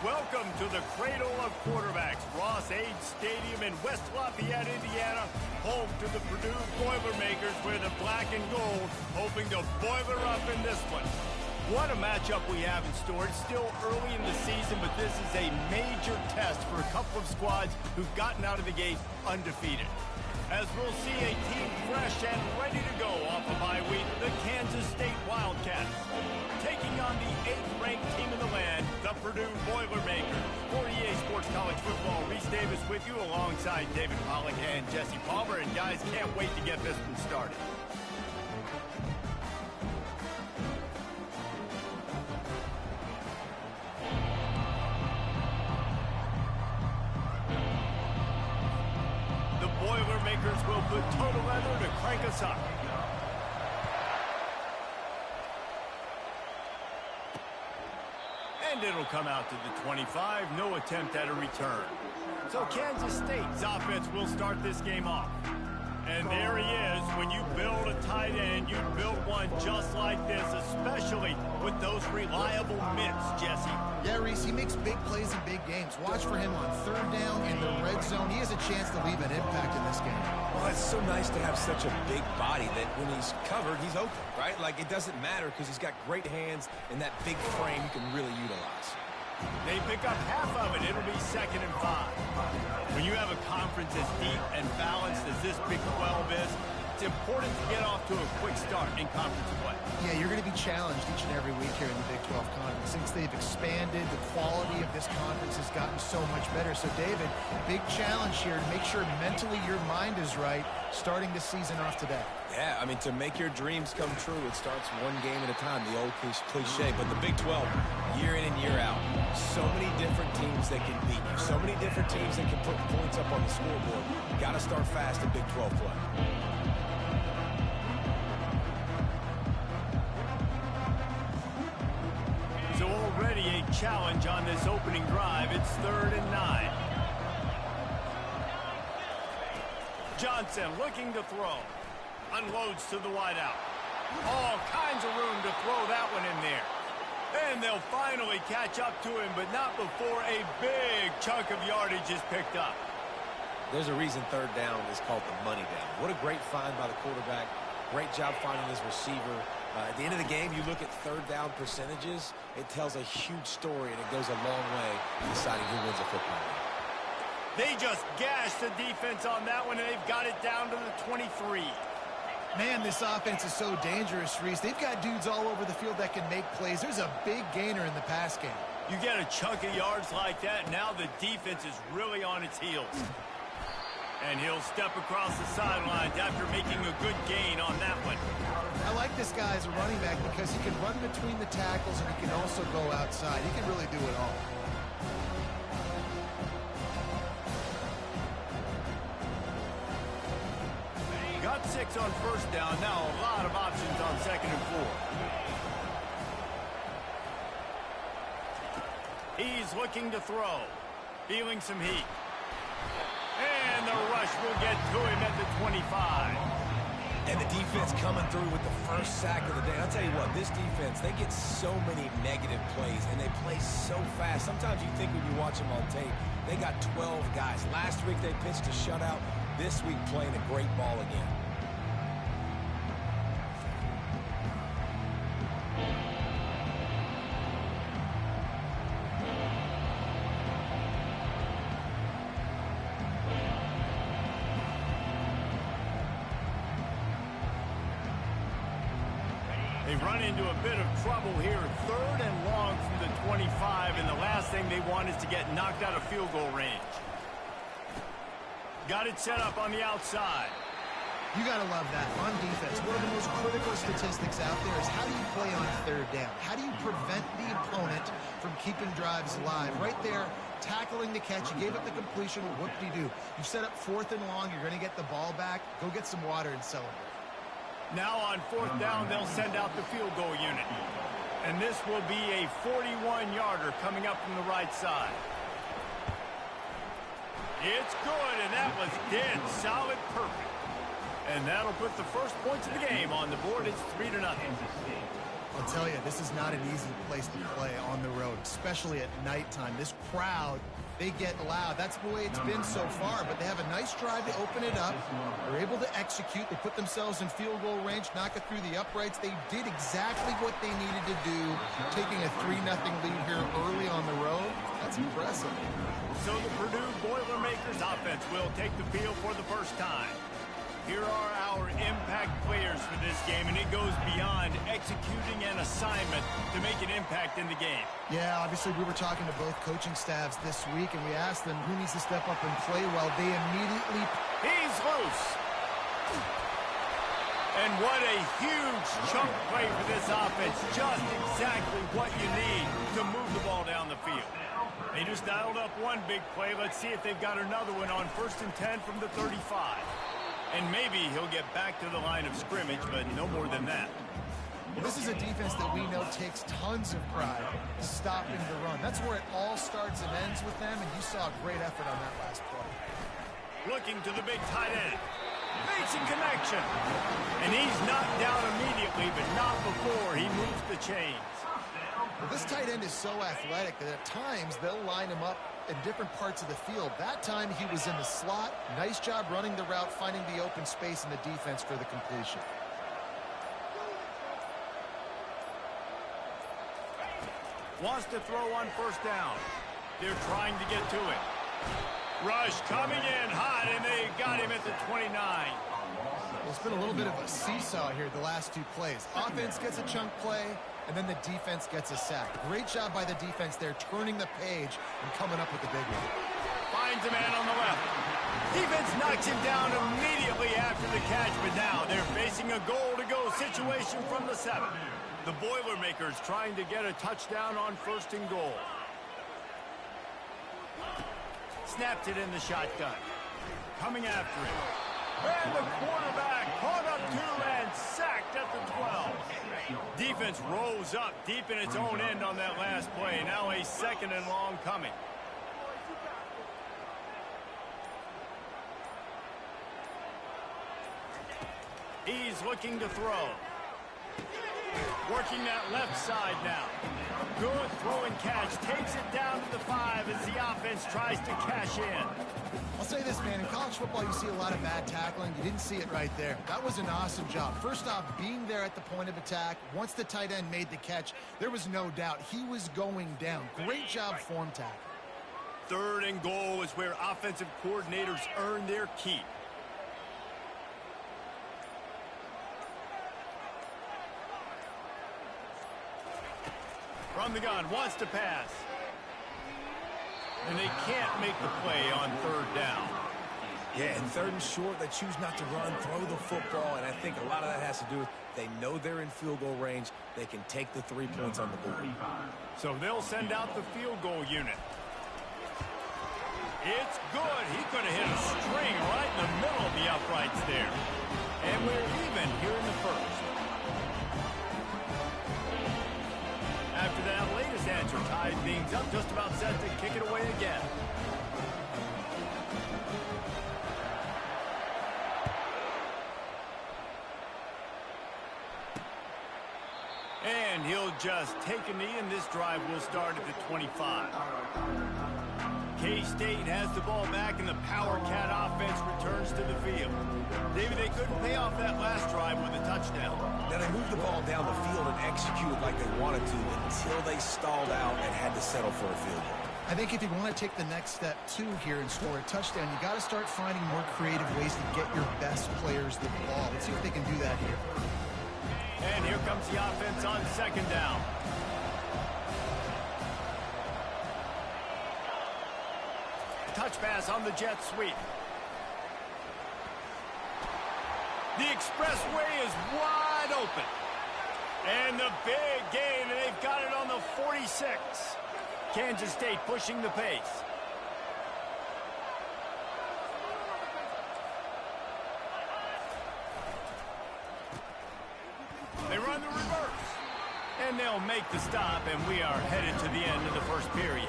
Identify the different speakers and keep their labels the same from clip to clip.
Speaker 1: Welcome to the cradle of quarterbacks, Ross-Ade Stadium in West Lafayette, Indiana, home to the Purdue Boilermakers, where the black and gold hoping to boiler up in this one. What a matchup we have in store. It's still early in the season, but this is a major test for a couple of squads who've gotten out of the gate undefeated. As we'll see a team fresh and ready to go off a bye week, the Kansas State Wildcats. Taking on the 8th-ranked team in the land, the Purdue Boilermakers. For EA Sports College Football, Reese Davis with you alongside David Pollack and Jesse Palmer. And guys, can't wait to get this one started. The Boilermakers will put total leather to crank us up. And it'll come out to the 25. No attempt at a return. So Kansas State's offense will start this game off. And there he is. When you build a tight end, you build one just like this, especially with those reliable mitts, Jesse.
Speaker 2: Yeah, Reese, he makes big plays in big games. Watch for him on 3rd down in the red zone. He has a chance to leave an impact in this game.
Speaker 3: Well, it's so nice to have such a big body that when he's covered, he's open, right? Like, it doesn't matter because he's got great hands and that big frame you can really utilize.
Speaker 1: They pick up half of it. It'll be 2nd and 5. When you have a conference as deep and balanced as this Big 12 is, it's important to get off to a quick start in conference play.
Speaker 2: Yeah, you're going to be challenged each and every week here in the Big 12 Conference. Since they've expanded, the quality of this conference has gotten so much better. So, David, big challenge here to make sure mentally your mind is right starting this season off today.
Speaker 3: Yeah, I mean, to make your dreams come true, it starts one game at a time, the old cliche. But the Big 12, year in and year out, so many different teams that can beat you, so many different teams that can put points up on the scoreboard. Got to start fast in Big 12 play.
Speaker 1: So already a challenge on this opening drive. It's 3rd and 9. Johnson looking to throw. Unloads to the wideout. All kinds of room to throw that one in there. And they'll finally catch up to him, but not before a big chunk of yardage is picked up.
Speaker 3: There's a reason 3rd down is called the money down. What a great find by the quarterback. Great job finding his receiver. At the end of the game, you look at 3rd down percentages. It tells a huge story, and it goes a long way in deciding who wins a football game.
Speaker 1: They just gashed the defense on that one, and they've got it down to the 23.
Speaker 2: Man, this offense is so dangerous, Reese. They've got dudes all over the field that can make plays. There's a big gainer in the pass game.
Speaker 1: You get a chunk of yards like that, now the defense is really on its heels. And he'll step across the sidelines after making a good gain on that one.
Speaker 2: I like this guy as a running back because he can run between the tackles and he can also go outside. He can really do it all.
Speaker 1: Got 6 on 1st down. Now a lot of options on 2nd and 4. He's looking to throw. Feeling some heat. And the rush will get to him at the 25.
Speaker 3: And the defense coming through with the first sack of the day. I'll tell you what, this defense, they get so many negative plays, and they play so fast. Sometimes you think when you watch them on tape, they got 12 guys. Last week they pitched a shutout. This week playing a great ball again.
Speaker 1: They run into a bit of trouble here. 3rd and long from the 25, and the last thing they want is to get knocked out of field goal range. Got it set up on the outside.
Speaker 2: You got to love that. On defense, one of the most critical statistics out there is how do you play on 3rd down? How do you prevent the opponent from keeping drives alive? Right there, tackling the catch. You gave up the completion. Whoop-de-doo. You set up 4th and long. You're going to get the ball back. Go get some water and celebrate.
Speaker 1: Now on 4th down, they'll send out the field goal unit. And this will be a 41-yarder coming up from the right side. It's good, and that was dead solid perfect. And that'll put the first points of the game on the board. It's 3-0.
Speaker 2: I'll tell you, this is not an easy place to play on the road, especially at nighttime. This crowd, they get loud. That's the way it's been so far, but they have a nice drive to open it up. They're able to execute. They put themselves in field goal range, knock it through the uprights. They did exactly what they needed to do, taking a 3-0 lead here early on the road. That's impressive.
Speaker 1: So the Purdue Boilermakers offense will take the field for the first time. Here are our impact players for this game, and it goes beyond executing an assignment to make an impact in the game.
Speaker 2: Yeah, obviously we were talking to both coaching staffs this week, and we asked them who needs to step up and play well. They immediately...
Speaker 1: He's loose. And what a huge chunk play for this offense. Just exactly what you need to move the ball down the field. They just dialed up one big play. Let's see if they've got another one on 1st and 10 from the 35. And maybe he'll get back to the line of scrimmage, but no more than that.
Speaker 2: Well, this is a defense that we know takes tons of pride stopping the run. That's where it all starts and ends with them, and you saw a great effort on that last play.
Speaker 1: Looking to the big tight end. Facing connection. And he's knocked down immediately, but not before he moves the chains.
Speaker 2: Well, this tight end is so athletic that at times they'll line him up in different parts of the field. That time he was in the slot. Nice job running the route, finding the open space in the defense for the completion.
Speaker 1: Wants to throw on 1st down. They're trying to get to it. Rush coming in hot, and they got him at the 29.
Speaker 2: Well, it's been a little bit of a seesaw here the last 2 plays. Offense gets a chunk play, and then the defense gets a sack. Great job by the defense there, turning the page and coming up with the big one.
Speaker 1: Finds a man on the left. Defense knocks him down immediately after the catch, but now they're facing a goal-to-go situation from the 7. The Boilermakers trying to get a touchdown on 1st and goal. Snapped it in the shotgun. Coming after it. And the quarterback caught up 2 and sacked at the 12. Defense rose up deep in its own end on that last play. Now a 2nd and long coming. He's looking to throw. Working that left side now. Good throw and catch. Takes it down to the 5 as the offense tries to cash in.
Speaker 2: I'll say this, man. In college football, you see a lot of bad tackling. You didn't see it right there. That was an awesome job. First off, being there at the point of attack. Once the tight end made the catch, there was no doubt he was going down. Great job form tackle.
Speaker 1: 3rd and goal is where offensive coordinators earn their keep. From the gun, wants to pass. And they can't make the play on 3rd down.
Speaker 3: Yeah, and 3rd and short, they choose not to run, throw the football, and I think a lot of that has to do with they know they're in field goal range. They can take the 3 points on the board.
Speaker 1: So they'll send out the field goal unit. It's good. He could have hit a string right in the middle of the uprights there. And we're even here in the 1st. After that latest answer tied things up, just about set to kick it away again. And he'll just take a knee, and this drive will start at the 25. K-State has the ball back, and the Power Cat offense returns to the field. David, they couldn't pay off that last drive with a touchdown.
Speaker 3: Now, they moved the ball down the field and executed like they wanted to until they stalled out and had to settle for a field goal.
Speaker 2: I think if you want to take the next step, too, here and score a touchdown, you got to start finding more creative ways to get your best players the ball. Let's see if they can do that here.
Speaker 1: And here comes the offense on 2nd down. Touch pass on the jet sweep. The expressway is wide open. And the big gain, and they've got it on the 46. Kansas State pushing the pace. They run the reverse. And they'll make the stop, and we are headed to the end of the 1st period.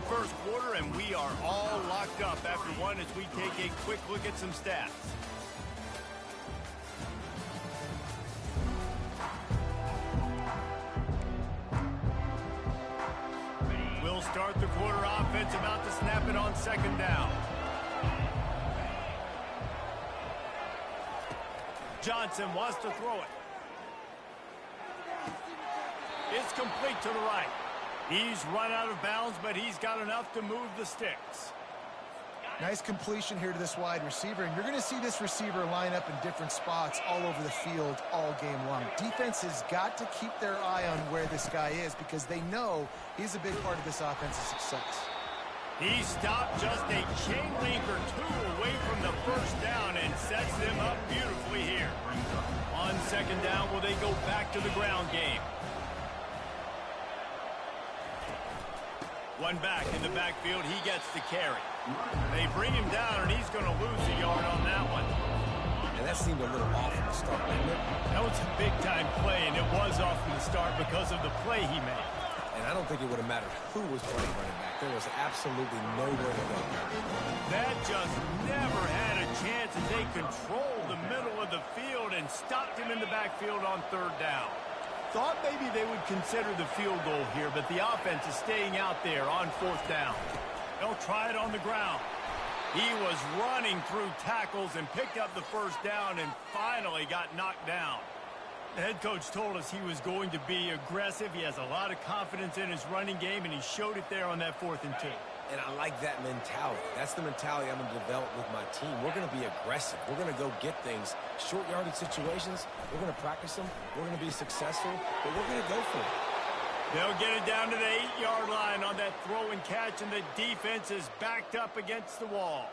Speaker 1: first quarter, and we are all locked up after one as we take a quick look at some stats. We'll start the quarter offense, about to snap it on second down. Johnson wants to throw it. It's complete to the right. He's run out of bounds, but he's got enough to move the sticks.
Speaker 2: Nice completion here to this wide receiver, and you're going to see this receiver line up in different spots all over the field all game long. Defense has got to keep their eye on where this guy is because they know he's a big part of this offense's success.
Speaker 1: He stopped just a chain link or two away from the first down and sets them up beautifully here. On second down, will they go back to the ground game? One back in the backfield, he gets the carry. They bring him down, and he's going to lose a yard on that one.
Speaker 3: And that seemed a little off from the start, didn't it?
Speaker 1: That was a big-time play, and it was off from the start because of the play he made.
Speaker 3: And I don't think it would have mattered who was playing running back. There was absolutely nowhere to go.
Speaker 1: That just never had a chance as they controlled the middle of the field and stopped him in the backfield on third down. Thought maybe they would consider the field goal here, but the offense is staying out there on fourth down. They'll try it on the ground. He was running through tackles and picked up the first down and finally got knocked down. The head coach told us he was going to be aggressive. He has a lot of confidence in his running game, and he showed it there on that 4th and 2.
Speaker 3: And I like that mentality. That's the mentality I'm going to develop with my team. We're going to be aggressive. We're going to go get things. Short yardage situations, we're going to practice them. We're going to be successful, but we're going to go for it.
Speaker 1: They'll get it down to the 8-yard line on that throw and catch, and the defense is backed up against the wall.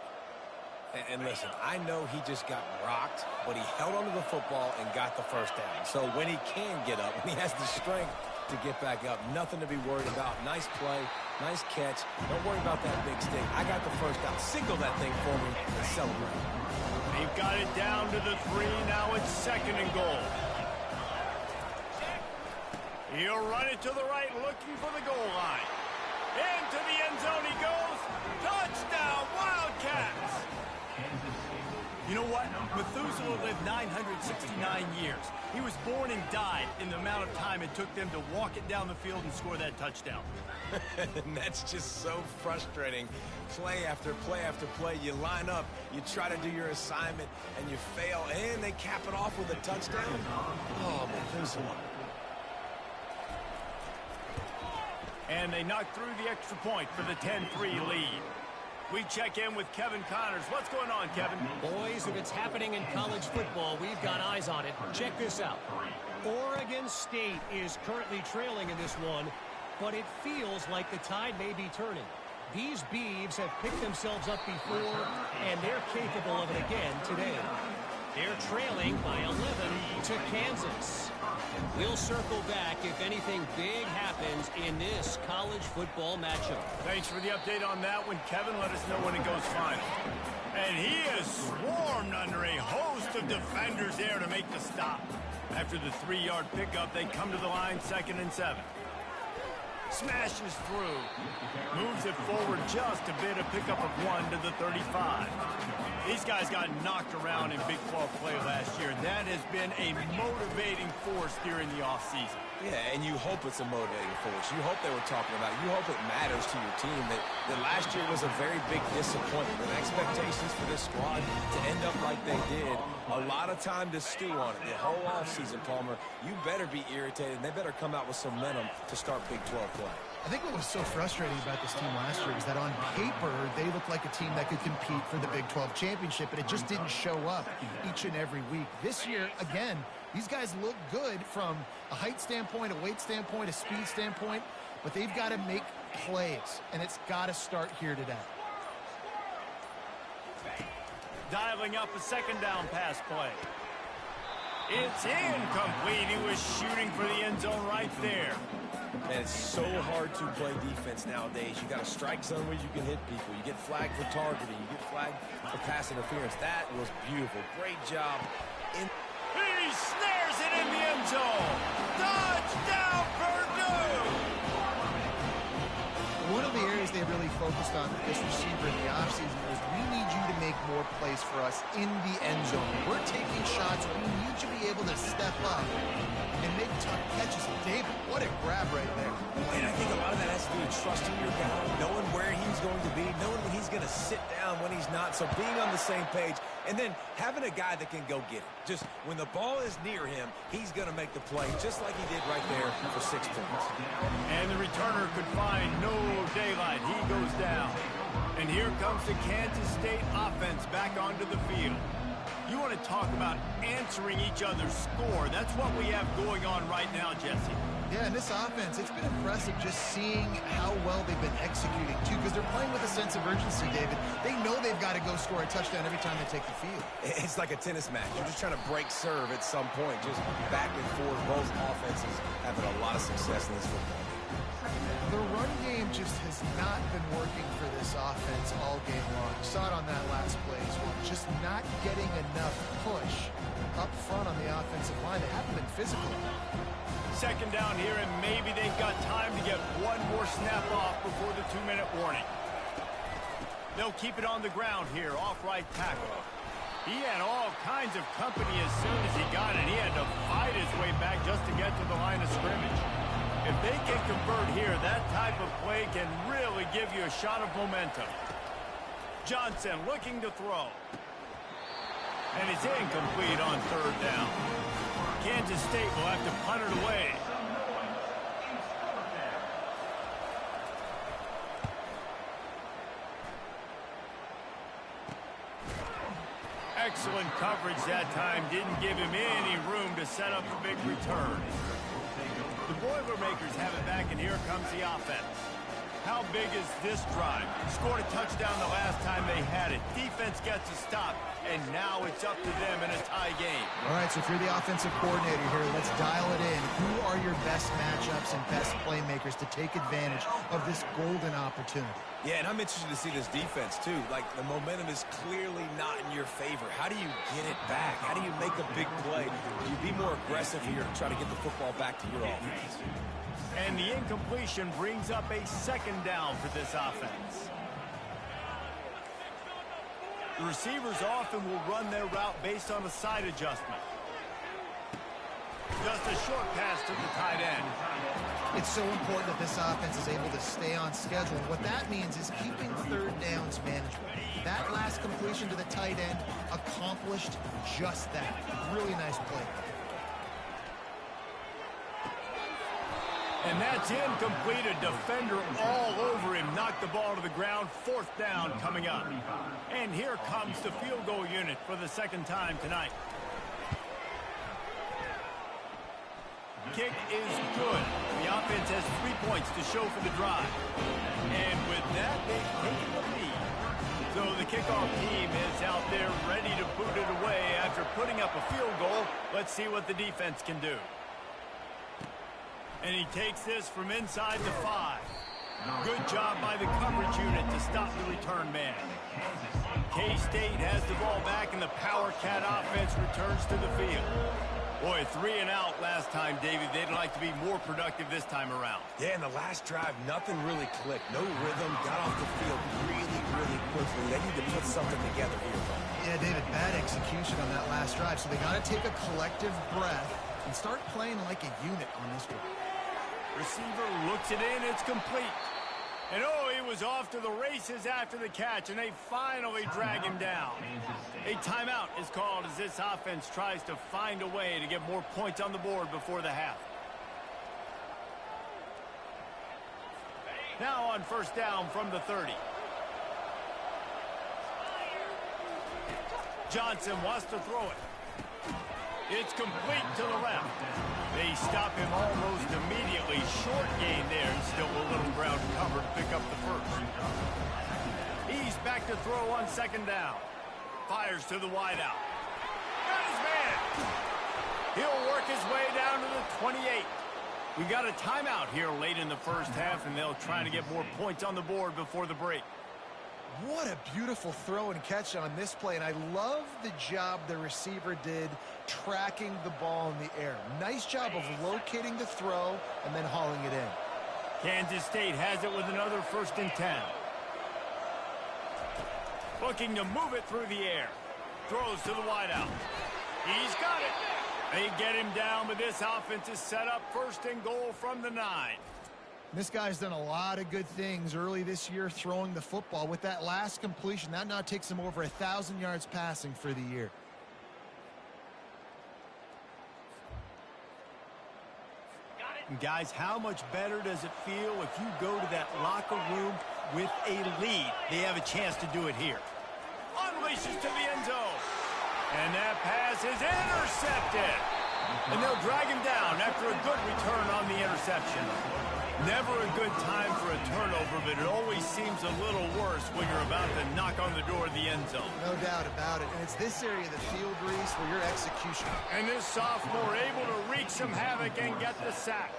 Speaker 3: And listen, I know he just got rocked, but he held onto the football and got the first down. So when he can get up, when he has the strength to get back up, nothing to be worried about. Nice play, nice catch. Don't worry about that big stick. I got the first down. Signal that thing for me and celebrate.
Speaker 1: They've got it down to the 3. Now it's 2nd and goal. He'll run it to the right, looking for the goal line. Into the end zone he goes. Touchdown, Wildcats! You know what? Methuselah lived 969 years. He was born and died in the amount of time it took them to walk it down the field and score that touchdown.
Speaker 3: And that's just so frustrating. Play after play after play. You line up, you try to do your assignment, and you fail, and they cap it off with a touchdown. Oh, Methuselah.
Speaker 1: And they knock through the extra point for the 10-3 lead. We check in with Kevin Connors. What's going on, Kevin?
Speaker 4: Boys, if it's happening in college football, we've got eyes on it. Check this out. Oregon State is currently trailing in this one, but it feels like the tide may be turning. These Beavs have picked themselves up before, and they're capable of it again today. They're trailing by 11 to Kansas. We'll circle back if anything big happens in this college football matchup.
Speaker 1: Thanks for the update on that one, Kevin. Let us know when it goes final. And he is swarmed under a host of defenders there to make the stop. After the 3-yard pickup, they come to the line 2nd and 7. Smashes through. Moves it forward just a bit, a pickup of 1 to the 35. These guys got knocked around in Big 12 play last year. That has been a motivating force during the offseason.
Speaker 3: Yeah, and you hope it's a motivating force. You hope they were talking about it. You hope it matters to your team that last year was a very big disappointment. And expectations for this squad to end up like they did, a lot of time to stew on it. The whole offseason, Palmer, you better be irritated, and they better come out with some momentum to start Big 12 play.
Speaker 2: I think what was so frustrating about this team last year was that on paper, they looked like a team that could compete for the Big 12 championship, but it just didn't show up each and every week. This year, again, these guys look good from a height standpoint, a weight standpoint, a speed standpoint, but they've got to make plays, and it's got to start here today.
Speaker 1: Dialing up a 2nd down pass play. It's incomplete. He was shooting for the end zone right there.
Speaker 3: And it's so hard to play defense nowadays. You got a strike zone where you can hit people. You get flagged for targeting. You get flagged for pass interference. That was beautiful. Great job.
Speaker 1: He snares it in the end zone. Touchdown, Purdue!
Speaker 2: one of the areas they really focused on with this receiver in the offseason was we need you to make more plays for us in the end zone. We're taking shots. We need you to be able to step up and make tough catches. David, what a grab right there.
Speaker 3: And I think a lot of that has to do with trusting your guy, knowing where he's going to be, knowing when he's going to sit down, when he's not. So being on the same page, and then having a guy that can go get it. Just when the ball is near him, he's going to make the play, just like he did right there for 6 points.
Speaker 1: And the returner could find no daylight. He goes down. And here comes the Kansas State offense back onto the field. You want to talk about answering each other's score. That's what we have going on right now, Jesse.
Speaker 2: Yeah, and this offense, it's been impressive just seeing how well they've been executing, too, because they're playing with a sense of urgency, David. They know they've got to go score a touchdown every time they take the field.
Speaker 3: It's like a tennis match. You're just trying to break serve at some point, just back and forth. Both offenses having a lot of success in this football game.
Speaker 2: The run game just has not been working for this offense all game long. You saw it on that last play as well. Just not getting enough push up front on the offensive line. They haven't been physical.
Speaker 1: Second down here, and maybe they've got time to get one more snap off before the 2-minute warning. They'll keep it on the ground here, off right tackle. He had all kinds of company as soon as he got it. He had to fight his way back just to get to the line of scrimmage. If they can convert here, that type of play can really give you a shot of momentum. Johnson looking to throw. And it's incomplete on third down. Kansas State will have to punt it away. Excellent coverage that time. Didn't give him any room to set up a big return. The Boilermakers have it back, and here comes the offense. How big is this drive? Scored a touchdown the last time they had it. Defense gets a stop, and now it's up to them in a tie game.
Speaker 2: All right, so if you're the offensive coordinator here, let's dial it in. Who are your best matchups and best playmakers to take advantage of this golden opportunity?
Speaker 3: Yeah, and I'm interested to see this defense, too. Like, the momentum is clearly not in your favor. How do you get it back? How do you make a big play? Do you be more aggressive here to try to get the football back to your offense?
Speaker 1: And the incompletion brings up a second down for this offense. The receivers often will run their route based on a side adjustment. Just a short pass to the tight end.
Speaker 2: It's so important that this offense is able to stay on schedule. What that means is keeping third downs manageable. That last completion to the tight end accomplished just that. Really nice play.
Speaker 1: And that's incomplete. A defender all over him. Knocked the ball to the ground. Fourth down coming up. And here comes the field goal unit for the second time tonight. Kick is good. The offense has 3 points to show for the drive. And with that, they've taken the lead. So the kickoff team is out there ready to boot it away after putting up a field goal. Let's see what the defense can do. And he takes this from inside the 5. Good job by the coverage unit to stop the return man. K-State has the ball back, and the Power Cat offense returns to the field. Boy, 3 and out last time, David. They'd like to be more productive this time around.
Speaker 3: Yeah, in the last drive, nothing really clicked. No rhythm, got off the field really quickly. They need to put something together here, though.
Speaker 2: Yeah, David, bad execution on that last drive. So they got to take a collective breath and start playing like a unit on this one.
Speaker 1: Receiver looks it in. It's complete. And oh, he was off to the races after the catch, and they finally drag him down. A timeout is called as this offense tries to find a way to get more points on the board before the half. Now on first down from the 30. Johnson wants to throw it. It's complete to the left. They stop him almost immediately. Short gain there, and still a little ground cover to pick up the first. He's back to throw on second down. Fires to the wideout. Got his man. He'll work his way down to the 28. We got a timeout here late in the first half, and they'll try to get more points on the board before the break.
Speaker 2: What a beautiful throw and catch on this play, and I love the job the receiver did tracking the ball in the air. Nice job of locating the throw and then hauling it in.
Speaker 1: Kansas State has it with another 1st and 10. Looking to move it through the air. Throws to the wideout. He's got it. They get him down, but this offense is set up 1st and goal from the 9.
Speaker 2: This guy's done a lot of good things early this year throwing the football. With that last completion, that now takes him over 1,000 yards passing for the year.
Speaker 1: Guys, how much better does it feel if you go to that locker room with a lead? They have a chance to do it here. Unleashes to the end zone. And that pass is intercepted. And they'll drag him down after a good return on the interception. Never a good time for a turnover, but it always seems a little worse when you're about to knock on the door of the end zone.
Speaker 2: No doubt about it. And it's this area of the field, Reese, where your execution.
Speaker 1: And this sophomore able to wreak some havoc and get the sack.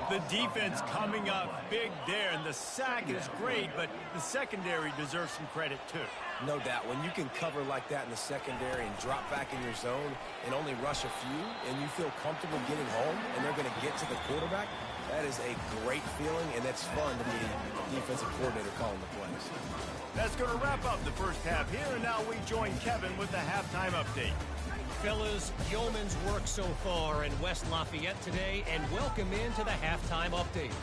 Speaker 1: The defense coming up big there, and the sack is great, but the secondary deserves some credit too.
Speaker 3: No doubt. When you can cover like that in the secondary and drop back in your zone and only rush a few, and you feel comfortable getting home, and they're going to get to the quarterback, that is a great feeling, and that's fun to be the defensive coordinator calling the plays.
Speaker 1: That's going to wrap up the first half here, and now we join Kevin with the halftime update.
Speaker 4: Fellas, yeoman's work so far in West Lafayette today, and welcome into the halftime update.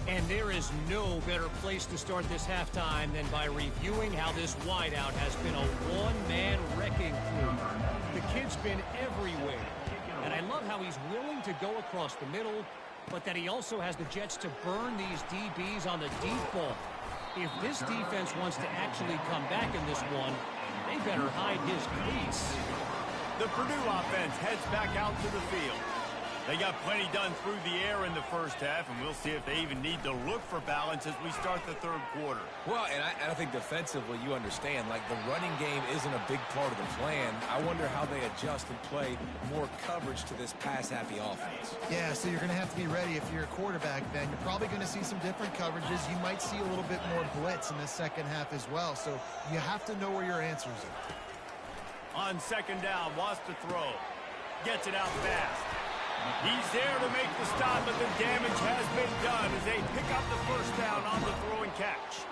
Speaker 4: And there is no better place to start this halftime than by reviewing how this wideout has been a one-man wrecking crew. The kid's been everywhere, and I love how he's willing to go across the middle, but that he also has the jets to burn these DBs on the deep ball. If this defense wants to actually come back in this one, they better hide his cleats.
Speaker 1: The Purdue offense heads back out to the field. They got plenty done through the air in the first half, and we'll see if they even need to look for balance as we start the third quarter.
Speaker 3: Well, and I think defensively, you understand, like the running game isn't a big part of the plan. I wonder how they adjust and play more coverage to this pass-happy offense.
Speaker 2: Yeah, so you're going to have to be ready if you're a quarterback, Ben. You're probably going to see some different coverages. You might see a little bit more blitz in the second half as well, so you have to know where your answers are.
Speaker 1: On 2nd down, wants to throw. Gets it out fast. He's there to make the stop, but the damage has been done as they pick up the 1st down on the throw and catch.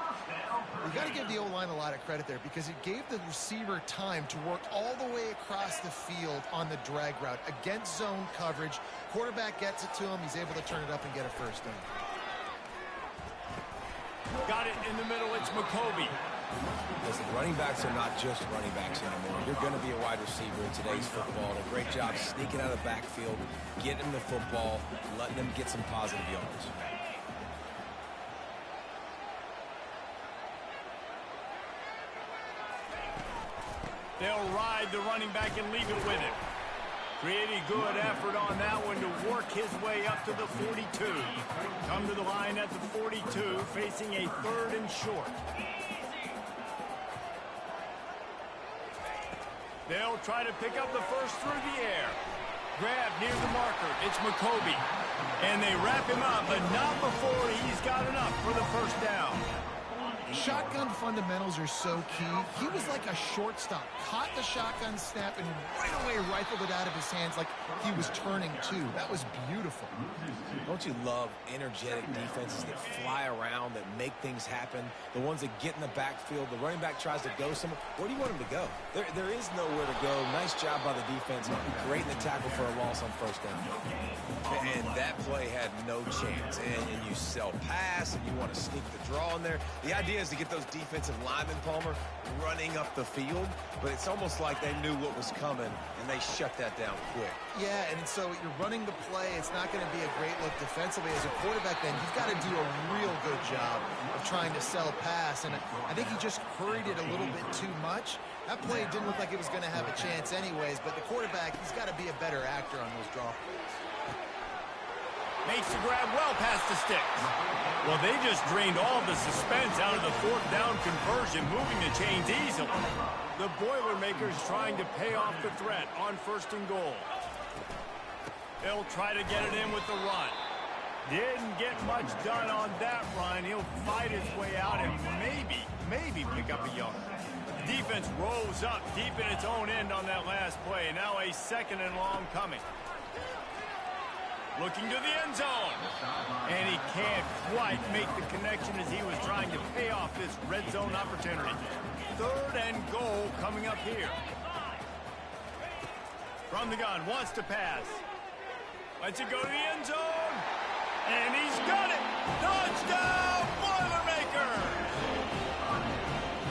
Speaker 2: We've got to give the O-line a lot of credit there because it gave the receiver time to work all the way across the field on the drag route against zone coverage. Quarterback gets it to him. He's able to turn it up and get a 1st down.
Speaker 1: Got it in the middle. It's McCovey.
Speaker 3: Listen, running backs are not just running backs anymore. You're going to be a wide receiver in today's football. And a great job sneaking out of the backfield, getting them the football, letting them get some positive yards.
Speaker 1: They'll ride the running back and leave it with him. Pretty good effort on that one to work his way up to the 42. Come to the line at the 42, facing a 3rd and short. They'll try to pick up the first through the air. Grab near the marker. It's McCovey. And they wrap him up, but not before he's got enough for the 1st down.
Speaker 2: Shotgun fundamentals are so key. He was like a shortstop. Caught the shotgun snap and right away rifled it out of his hands like he was turning two. That was beautiful.
Speaker 3: Don't you love energetic defenses that fly around, that make things happen? The ones that get in the backfield. The running back tries to go somewhere. Where do you want him to go? There is nowhere to go. Nice job by the defense. Great in the tackle for a loss on 1st down. And that play had no chance. And you sell pass, and you want to sneak the draw in there. The idea is to get those defensive linemen, Palmer, running up the field. But it's almost like they knew what was coming, and they shut that down quick.
Speaker 2: Yeah, and so you're running the play. It's not going to be a great look defensively. As a quarterback, then, you've got to do a real good job of trying to sell pass. And I think he just hurried it a little bit too much. That play didn't look like it was going to have a chance anyways, but the quarterback, he's got to be a better actor on those draw plays.
Speaker 1: Makes the grab well past the sticks. Well, they just drained all the suspense out of the 4th down conversion, moving the chains easily. The Boilermakers trying to pay off the threat on 1st and goal. They'll try to get it in with the run. Didn't get much done on that run. He'll fight his way out and maybe pick up a yard. The defense rose up deep in its own end on that last play. Now a 2nd and long coming. Looking to the end zone. And he can't quite make the connection as he was trying to pay off this red zone opportunity. 3rd and goal coming up here. From the gun, wants to pass. Lets it go to the end zone. And he's got it. Touchdown, Boilermakers!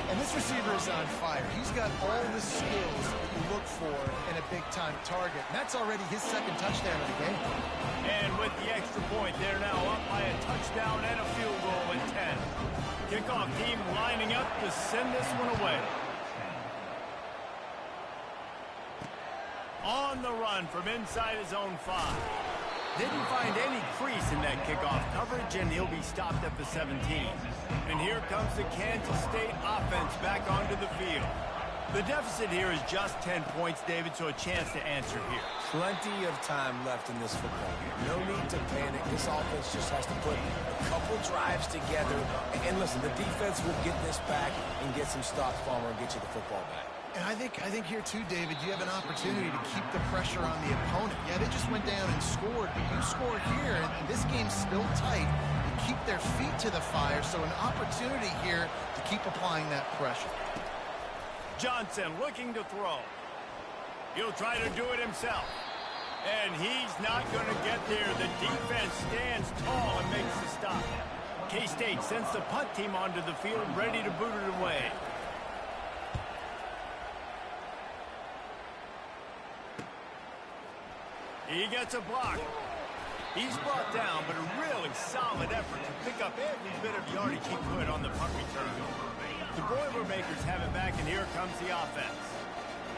Speaker 2: And this receiver is on fire. He's got all the skills that you look for in a big-time target. And that's already his 2nd touchdown of the game.
Speaker 1: And with the extra point, they're now up by a touchdown and a field goal at 10. Kickoff team lining up to send this one away. On the run from inside his own 5. Didn't find any crease in that kickoff coverage, and he'll be stopped at the 17. And here comes the Kansas State offense back onto the field. The deficit here is just 10 points, David, so a chance to answer here.
Speaker 3: Plenty of time left in this football game. No need to panic. This offense just has to put a couple drives together. And listen, the defense will get this back and get some stops, Palmer, and get you the football back.
Speaker 2: And I think here, too, David, you have an opportunity to keep the pressure on the opponent. Yeah, they just went down and scored, but you score here, and this game's still tight. You keep their feet to the fire, so an opportunity here to keep applying that pressure.
Speaker 1: Johnson looking to throw. He'll try to do it himself. And he's not going to get there. The defense stands tall and makes the stop. K-State sends the punt team onto the field, ready to boot it away. He gets a block. He's brought down, but a really solid effort to pick up every bit of yardage he could on the punt return. The Boilermakers have it back, and here comes the offense.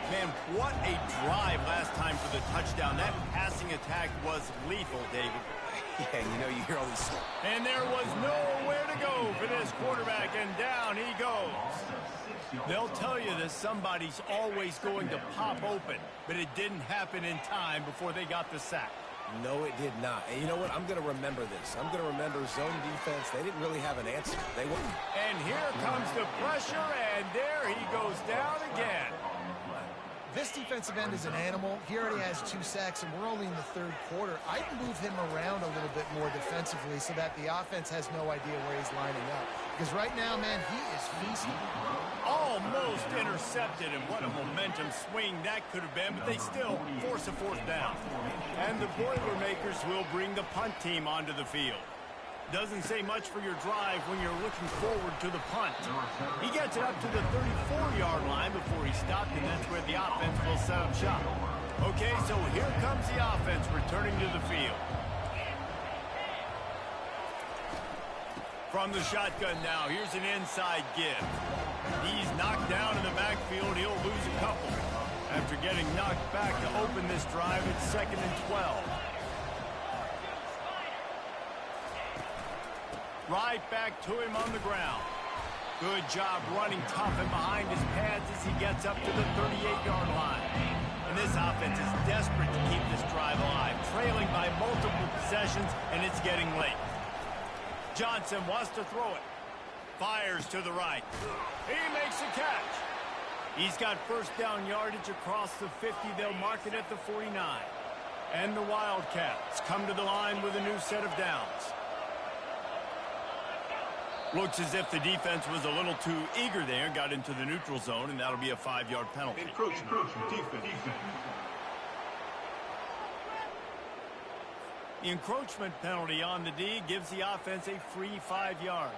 Speaker 1: Man, what a drive last time for the touchdown. That passing attack was lethal, David.
Speaker 3: Yeah, you know, you hear all these...
Speaker 1: And there was nowhere to go for this quarterback, and down he goes. They'll tell you that somebody's always going to pop open, but it didn't happen in time before they got the sack.
Speaker 3: No, it did not. And you know what? I'm going to remember this. I'm going to remember zone defense. They didn't really have an answer. They wouldn't.
Speaker 1: And here comes the pressure, and there he goes down again.
Speaker 2: This defensive end is an animal. He already has 2 sacks, and we're only in the 3rd quarter. I'd move him around a little bit more defensively so that the offense has no idea where he's lining up. Because right now, man, he is feasting.
Speaker 1: Almost intercepted, and what a momentum swing that could have been, but they still force a 4th down. And the Boilermakers will bring the punt team onto the field. Doesn't say much for your drive when you're looking forward to the punt. He gets it up to the 34-yard line before he stopped, and that's where the offense will set up shop. Okay, so here comes the offense returning to the field. From the shotgun now, here's an inside give. He's knocked down in the backfield. He'll lose a couple. After getting knocked back to open this drive, it's 2nd and 12. Right back to him on the ground. Good job running tough and behind his pads as he gets up to the 38-yard line. And this offense is desperate to keep this drive alive, trailing by multiple possessions, and it's getting late. Johnson wants to throw it. Fires to the right. He makes a catch. He's got 1st down yardage across the 50. They'll mark it at the 49. And the Wildcats come to the line with a new set of downs. Looks as if the defense was a little too eager there, got into the neutral zone, and that'll be a 5-yard penalty.
Speaker 5: Encroachment, defense.
Speaker 1: The encroachment penalty on the D gives the offense a free 5 yards.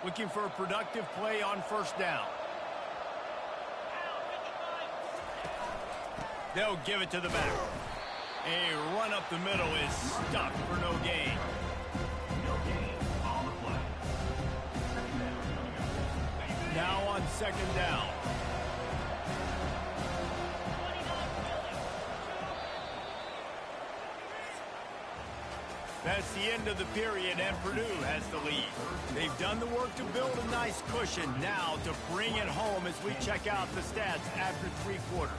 Speaker 1: Looking for a productive play on 1st down. They'll give it to the back. A run up the middle is stuck for no gain. Now on 2nd down. That's the end of the period, and Purdue has the lead. They've done the work to build a nice cushion. Now to bring it home as we check out the stats after 3 quarters.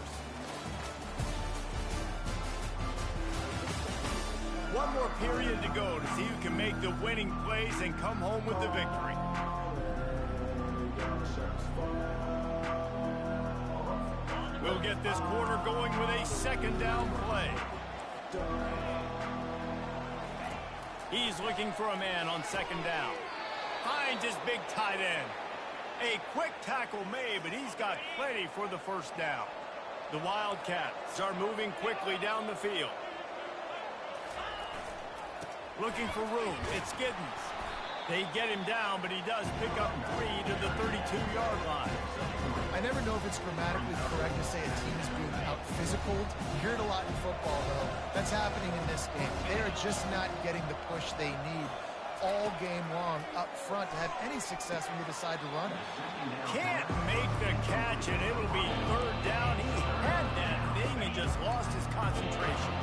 Speaker 1: One more period to go to see who can make the winning plays and come home with the victory. We'll get this quarter going with a second down play. He's looking for a man on second down. Finds his big tight end. A quick tackle made, but he's got plenty for the first down. The Wildcats are moving quickly down the field. Looking for room. It's Giddens. They get him down, but he does pick up 3 to the 32-yard line.
Speaker 2: I never know if it's grammatically correct to say a team is being out-physicaled. You hear it a lot in football, though. That's happening in this game. They are just not getting the push they need all game long up front to have any success when you decide to run it.
Speaker 1: Can't make the catch, and it'll be third down. He had that thing and just lost his concentration.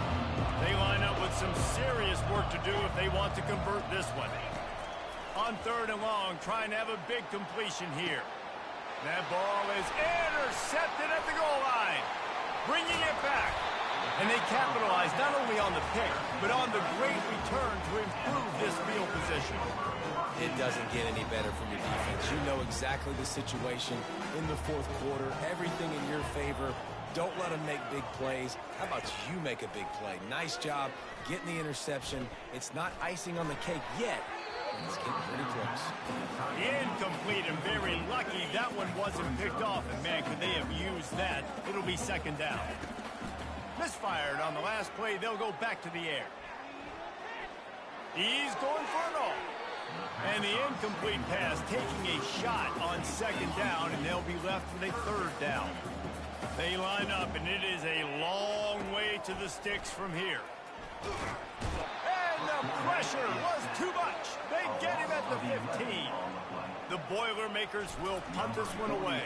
Speaker 1: They line up with some serious work to do if they want to convert this one. On third and long, trying to have a big completion here. That ball is intercepted at the goal line. Bringing it back. And they capitalize not only on the pick, but on the great return to improve this field position.
Speaker 3: It doesn't get any better from your defense. You know exactly the situation in the fourth quarter. Everything in your favor. Don't let them make big plays. How about you make a big play? Nice job getting the interception. It's not icing on the cake yet. It's getting pretty close.
Speaker 1: Incomplete and very lucky that one wasn't picked off. And man, could they have used that? It'll be second down. Misfired on the last play. They'll go back to the air. He's going for it all. And the incomplete pass taking a shot on second down, and they'll be left with a third down. They line up, and it is a long way to the sticks from here. And the pressure was too much. They get him at the 15. The Boilermakers will punt this one away.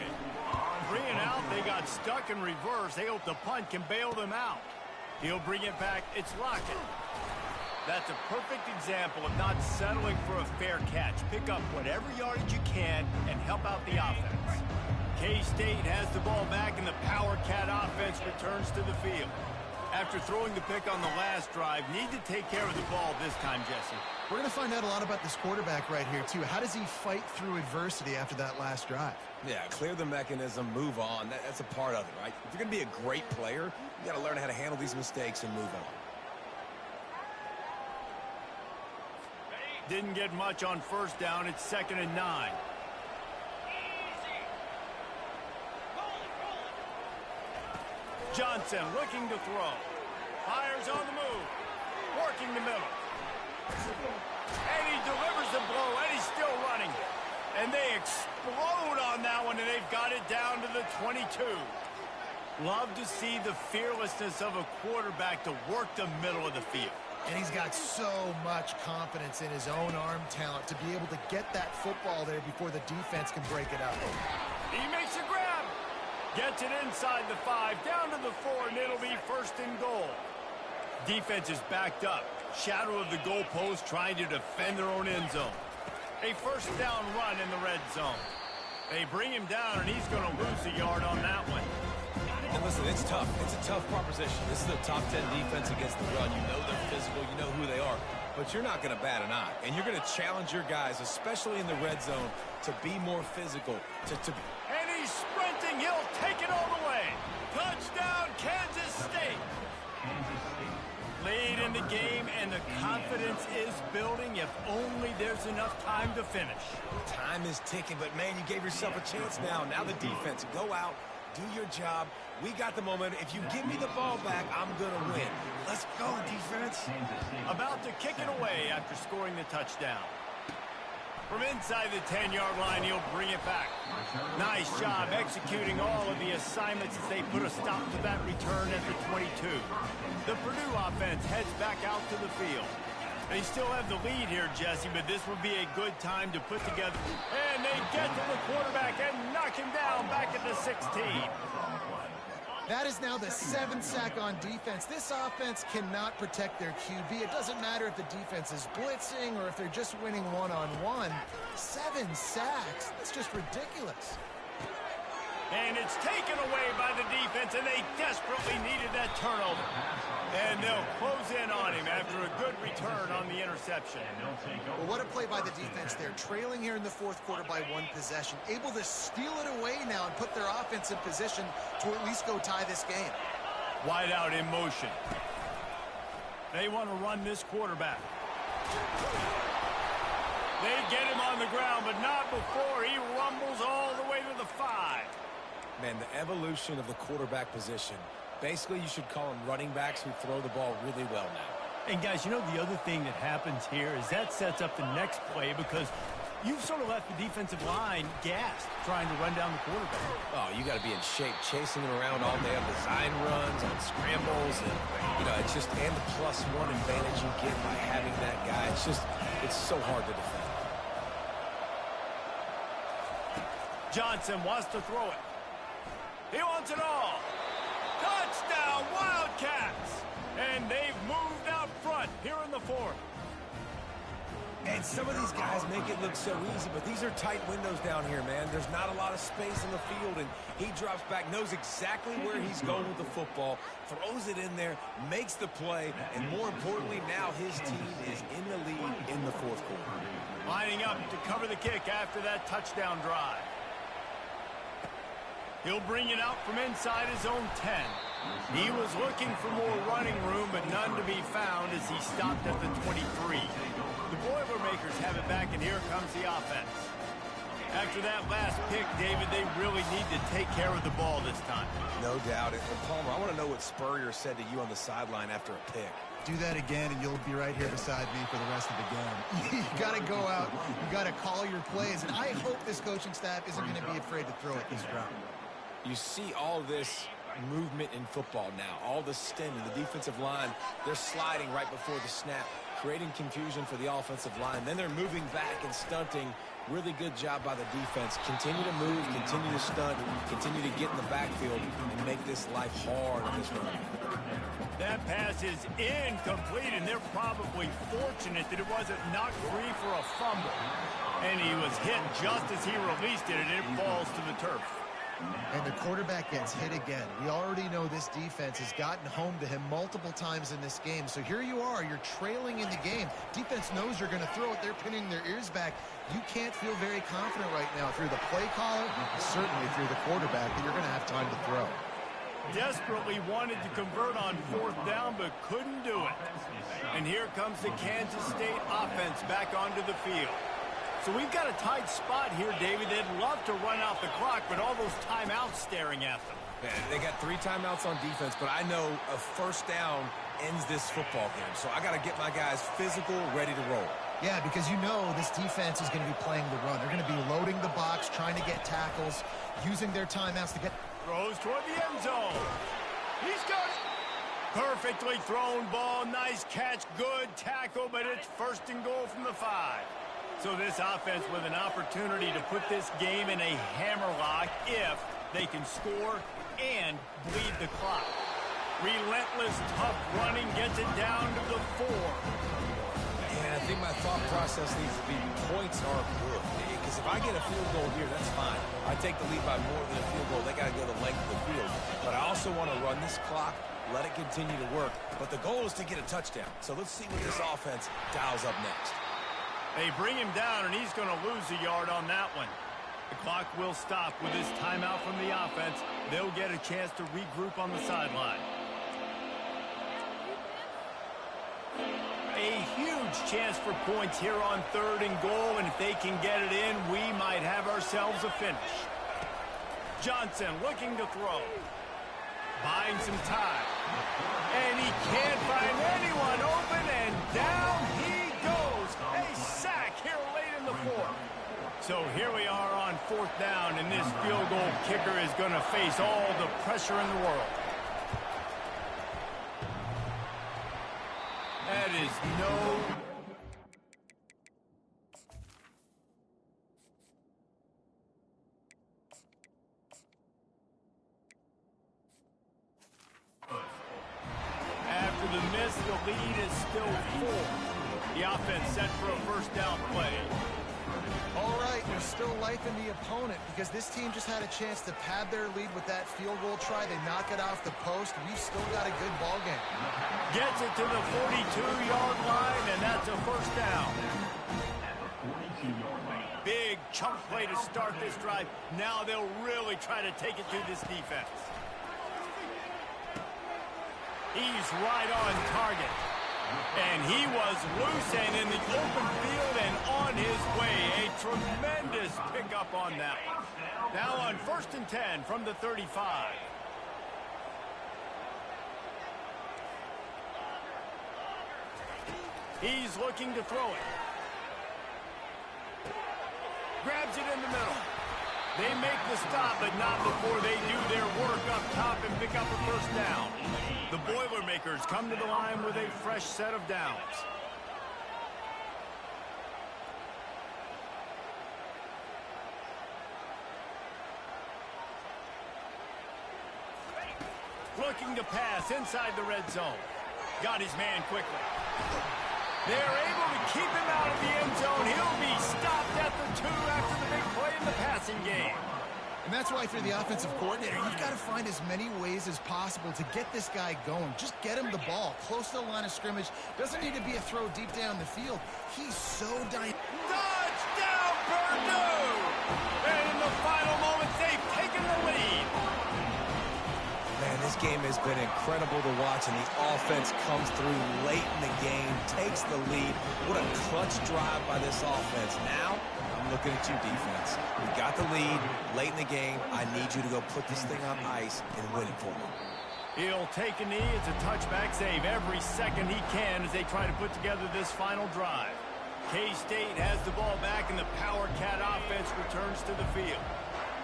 Speaker 1: 3 and out, they got stuck in reverse. They hope the punt can bail them out. He'll bring it back. It's Lockett. That's a perfect example of not settling for a fair catch. Pick up whatever yardage you can and help out the offense. K-State has the ball back, and the Power Cat offense returns to the field. After throwing the pick on the last drive, need to take care of the ball this time, Jesse.
Speaker 2: We're going to find out a lot about this quarterback right here, too. How does he fight through adversity after that last drive?
Speaker 3: Yeah, clear the mechanism, move on. That's a part of it, right? If you're going to be a great player, you got to learn how to handle these mistakes and move on.
Speaker 1: Didn't get much on first down. It's 2nd and 9. Johnson looking to throw. Fires on the move. Working the middle. And he delivers the blow, and he's still running. And they explode on that one, and they've got it down to the 22. Love to see the fearlessness of a quarterback to work the middle of the field.
Speaker 2: And he's got so much confidence in his own arm talent to be able to get that football there before the defense can break it up.
Speaker 1: He makes a grab. Gets it inside the 5, down to the 4, and it'll be 1st and goal. Defense is backed up. Shadow of the goalpost trying to defend their own end zone. A first down run in the red zone. They bring him down, and he's going to lose a yard on that one.
Speaker 3: And listen, it's tough. It's a tough proposition. This is a top 10 defense against the run. You know they're physical. You know who they are. But you're not going to bat an eye. And you're going to challenge your guys, especially in the red zone, to be more physical.
Speaker 1: And he's sprinting. He'll take it all the way. Touchdown, Kansas State. Lead in the game, and the confidence is building if only there's enough time to finish.
Speaker 3: Time is ticking, but, man, you gave yourself a chance now. Now the defense, go out, do your job. We got the moment. If you give me the ball back, I'm going to win. Let's go, defense.
Speaker 1: About to kick it away after scoring the touchdown. From inside the 10-yard line, he'll bring it back. Nice job executing all of the assignments as they put a stop to that return at the 22. The Purdue offense heads back out to the field. They still have the lead here, Jesse, but this will be a good time to put together. And they get to the quarterback and knock him down back at the 16.
Speaker 2: That is now the 7th sack on defense. This offense cannot protect their QB. It doesn't matter if the defense is blitzing or if they're just winning one-on-one. 7 sacks. That's just ridiculous.
Speaker 1: And it's taken away by the defense, and they desperately needed that turnover. And they'll close in on him after a good return on the interception.
Speaker 2: Well, what a play by the defense there. Trailing here in the fourth quarter by one possession. Able to steal it away now and put their offense in position to at least go tie this game.
Speaker 1: Wide out in motion. They want to run this quarterback. They get him on the ground, but not before he rumbles all the way to the 5.
Speaker 3: Man, the evolution of the quarterback position. Basically, you should call them running backs who throw the ball really well now.
Speaker 1: And, guys, you know the other thing that happens here is that sets up the next play because you've sort of left the defensive line gassed trying to run down the quarterback.
Speaker 3: Oh, you got to be in shape, chasing him around all day on design runs, on scrambles, and, you know, it's just, and the +1 advantage you get by having that guy. It's so hard to defend.
Speaker 1: Johnson wants to throw it. He wants it all. Touchdown, Wildcats! And they've moved out front here in the 4th.
Speaker 3: And some of these guys make it look so easy, but these are tight windows down here, man. There's not a lot of space in the field, and he drops back, knows exactly where he's going with the football, throws it in there, makes the play, and more importantly, now his team is in the lead in the 4th quarter.
Speaker 1: Lining up to cover the kick after that touchdown drive. He'll bring it out from inside his own 10. He was looking for more running room, but none to be found as he stopped at the 23. The Boilermakers have it back, and here comes the offense. After that last pick, David, they really need to take care of the ball this time.
Speaker 3: No doubt. And Palmer, I want to know what Spurrier said to you on the sideline after a pick.
Speaker 2: Do that again, and you'll be right here beside me for the rest of the game. You got to go out. You got to call your plays, and I hope this coaching staff isn't going to be afraid to throw it this round.
Speaker 3: You see all this movement in football now, all the stemming, the defensive line, they're sliding right before the snap, creating confusion for the offensive line. Then they're moving back and stunting. Really good job by the defense. Continue to move, continue to stunt, continue to get in the backfield and make this life hard on this run.
Speaker 1: That pass is incomplete, and they're probably fortunate that it wasn't knocked free for a fumble. And he was hit just as he released it, and it falls to the turf.
Speaker 2: And the quarterback gets hit again. We already know this defense has gotten home to him multiple times in this game. So here you are, you're trailing in the game. Defense knows you're going to throw it. They're pinning their ears back. You can't feel very confident right now through the play caller, certainly through the quarterback, that you're going to have time to throw.
Speaker 1: Desperately wanted to convert on 4th down, but couldn't do it. And here comes the Kansas State offense back onto the field. So we've got a tight spot here, David. They'd love to run out the clock, but all those timeouts staring at them.
Speaker 3: Man, they got 3 timeouts on defense, but I know a first down ends this football game. So I got to get my guys physical, ready to roll.
Speaker 2: Yeah, because you know this defense is going to be playing the run. They're going to be loading the box, trying to get tackles, using their timeouts to get...
Speaker 1: Throws toward the end zone. He's got it. Perfectly thrown ball. Nice catch. Good tackle, but it's 1st and goal from the 5. So this offense with an opportunity to put this game in a hammerlock if they can score and bleed the clock. Relentless, tough running gets it down to the 4.
Speaker 3: And I think my thought process needs to be points are good. Because if I get a field goal here, that's fine. I take the lead by more than a field goal. They got to go the length of the field. But I also want to run this clock, let it continue to work. But the goal is to get a touchdown. So let's see what this offense dials up next.
Speaker 1: They bring him down, and he's going to lose a yard on that one. The clock will stop with this timeout from the offense. They'll get a chance to regroup on the sideline. A huge chance for points here on 3rd and goal, and if they can get it in, we might have ourselves a finish. Johnson looking to throw. Buying some time. And he can't find anyone open, and down he goes. A sack here late in the 4th. So here we are on 4th down, and this field goal kicker is going to face all the pressure in the world. That is no... After the miss, the lead is still 4. The offense set for a 1st down play.
Speaker 2: All right, there's still life in the opponent because this team just had a chance to pad their lead with that field goal try. They knock it off the post. We've still got a good ball game.
Speaker 1: Gets it to the 42-yard line, and that's a first down. Big chunk play to start this drive. Now they'll really try to take it to this defense. He's right on target. And he was loose and in the open field and on his way. A tremendous pickup on that. Now on 1st and 10 from the 35. He's looking to throw it. Grabs it in the middle. They make the stop, but not before they do their work up top and pick up a first down. The Boilermakers come to the line with a fresh set of downs. Looking to pass inside the red zone. Got his man quickly. They're able to keep him out of the end zone. He'll be stopped at the 2 after the big play in the passing game.
Speaker 2: And that's why, if you're the offensive coordinator, you've got to find as many ways as possible to get this guy going. Just get him the ball close to the line of scrimmage. Doesn't need to be a throw deep down the field. He's so dynamic.
Speaker 1: Touchdown, Purdue! And in the final moments, they've taken the lead.
Speaker 3: Man, this game has been incredible to watch, and the offense comes through late in the game, takes the lead. What a clutch drive by this offense. Now, I'm looking at you, defense. We got the lead late in the game. I need you to go put this thing on ice and win it for me.
Speaker 1: He'll take a knee. It's a touchback save every second he can as they try to put together this final drive. K-State has the ball back, and the Power Cat offense returns to the field.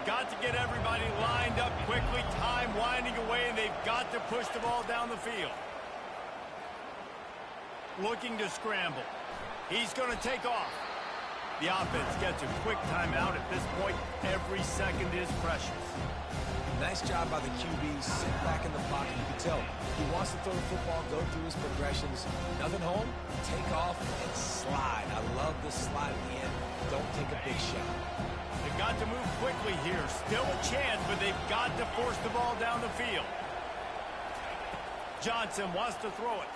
Speaker 1: Got to get everybody lined up quickly. Time winding away, and they've got to push the ball down the field. Looking to scramble. He's going to take off. The offense gets a quick timeout at this point. Every second is precious.
Speaker 3: Nice job by the QB. Sit back in the pocket. You can tell he wants to throw the football, go through his progressions. Nothing home, take off, and slide. I love the slide at the end. Don't take a big shot.
Speaker 1: They've got to move quickly here. Still a chance, but they've got to force the ball down the field. Johnson wants to throw it.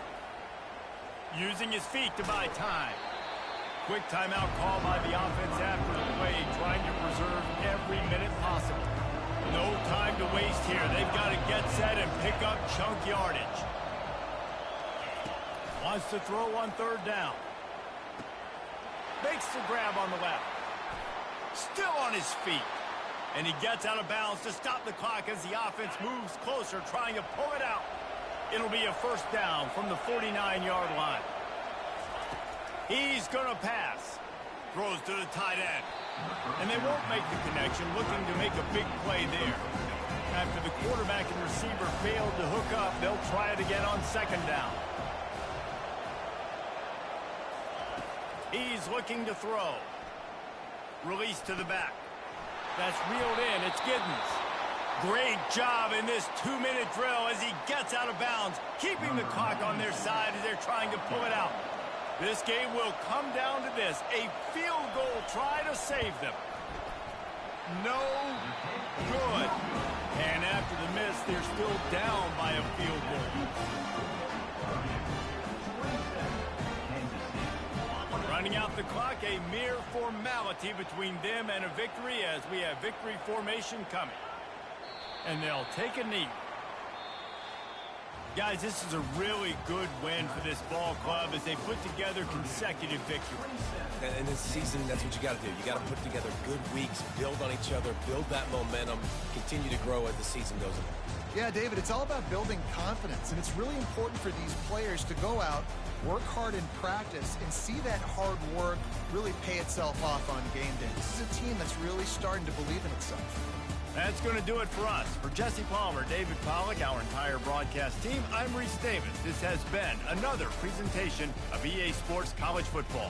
Speaker 1: Using his feet to buy time. Quick timeout call by the offense after the play, trying to preserve every minute possible. No time to waste here. They've got to get set and pick up chunk yardage. Wants to throw on 3rd down. Makes the grab on the left. Still on his feet. And he gets out of bounds to stop the clock as the offense moves closer, trying to pull it out. It'll be a first down from the 49-yard line. He's going to pass. Throws to the tight end. And they won't make the connection, looking to make a big play there. After the quarterback and receiver failed to hook up, they'll try it again on 2nd down. He's looking to throw. Release to the back. That's reeled in. It's Giddens. Great job in this 2-minute drill as he gets out of bounds, keeping the clock on their side as they're trying to pull it out. This game will come down to this, a field goal try to save them. No good. And after the miss, they're still down by a field goal. Running out the clock, a mere formality between them and a victory as we have victory formation coming. And they'll take a knee. Guys, this is a really good win for this ball club as they put together consecutive victories.
Speaker 3: And in this season, that's what you got to do. You got to put together good weeks, build on each other, build that momentum, continue to grow as the season goes on.
Speaker 2: Yeah, David, it's all about building confidence, and it's really important for these players to go out, work hard in practice, and see that hard work really pay itself off on game day. This is a team that's really starting to believe in itself.
Speaker 1: That's going to do it for us. For Jesse Palmer, David Pollack, our entire broadcast team, I'm Reese Davis. This has been another presentation of EA Sports College Football.